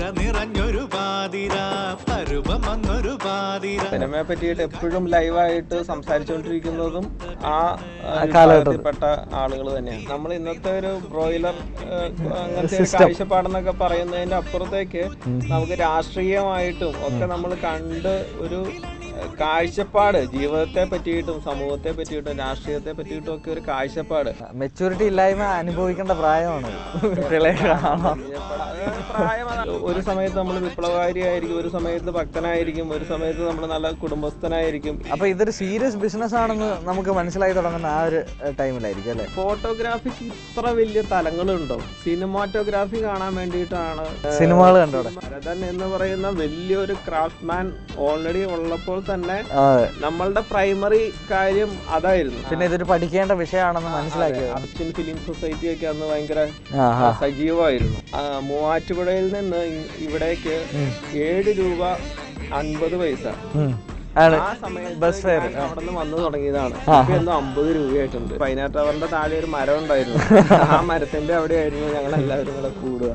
നിറഞ്ഞൊരു പാതിര പരുവം വന്നൊരു പാതിര. സിനിമയെ പറ്റിയിട്ട് എപ്പോഴും ലൈവായിട്ട് സംസാരിച്ചുകൊണ്ടിരിക്കുന്നതും ആ കാലഘട്ടത്തിൽപ്പെട്ട ആളുകൾ തന്നെയാണ്. നമ്മൾ ഇന്നത്തെ ഒരു ബ്രോയിലർ അങ്ങനത്തെ ഒരു കാഴ്ചപ്പാടെന്നൊക്കെ പറയുന്നതിന്റെ അപ്പുറത്തേക്ക് നമുക്ക് രാഷ്ട്രീയമായിട്ടും ഒക്കെ നമ്മൾ കണ്ട് ഒരു കാഴ്ചപ്പാട്, ജീവിതത്തെ പറ്റിയിട്ടും സമൂഹത്തെ പറ്റിയിട്ടും രാഷ്ട്രീയത്തെ പറ്റിയിട്ടും ഒക്കെ ഒരു കാഴ്ചപ്പാട്. മെച്ചൂരിറ്റി ഇല്ലായ്മ അനുഭവിക്കേണ്ട പ്രായമാണ്. പ്രായം ഒരു സമയത്ത് നമ്മൾ വിപ്ലവകാരിയായിരിക്കും, ഒരു സമയത്ത് ഭക്തനായിരിക്കും, ഒരു സമയത്ത് നമ്മൾ നല്ല കുടുംബസ്ഥനായിരിക്കും. അപ്പൊ ഇതൊരു സീരിയസ് ബിസിനസ് ആണെന്ന് നമുക്ക് മനസ്സിലായി തുടങ്ങുന്ന ആ ഒരു ടൈമിലായിരിക്കും അല്ലെ. ഫോട്ടോഗ്രാഫിക്ക് ഇത്ര വലിയ തലങ്ങളുണ്ടോ? സിനിമാറ്റോഗ്രാഫി കാണാൻ വേണ്ടിയിട്ടാണ് സിനിമകൾ കണ്ടോടെ. ഭരതൻ എന്ന് പറയുന്ന വലിയൊരു ക്രാഫ്റ്റ്മാൻ ഓൾറെഡി ഉള്ളപ്പോൾ തന്നെ നമ്മളുടെ പ്രൈമറി കാര്യം അതായിരുന്നു. പിന്നെ ഇതൊരു പഠിക്കേണ്ട വിഷയമാണെന്ന് മനസ്സിലാക്കിയത്. അർച്ചിൻ ഫിലിം സൊസൈറ്റി ഒക്കെ അന്ന് ഭയങ്കര സജീവമായിരുന്നു. മൂവാറ്റുപുഴയിൽ നിന്ന് ഇവിടേക്ക് 7 രൂപ 50 പൈസ ആ സമയത്ത് ബസ് ഫെയർ അവിടെ നിന്ന് വന്നു തുടങ്ങിയതാണ്. ഇപ്പൊ 50 രൂപയായിട്ടുണ്ട്. പൈനാട്ട് ടവറിന്റെ താഴെ ഒരു മരം ഉണ്ടായിരുന്നു. ആ മരത്തിന്റെ അവിടെ ആയിരുന്നു ഞങ്ങൾ എല്ലാവരും കൂടെ കൂടുക.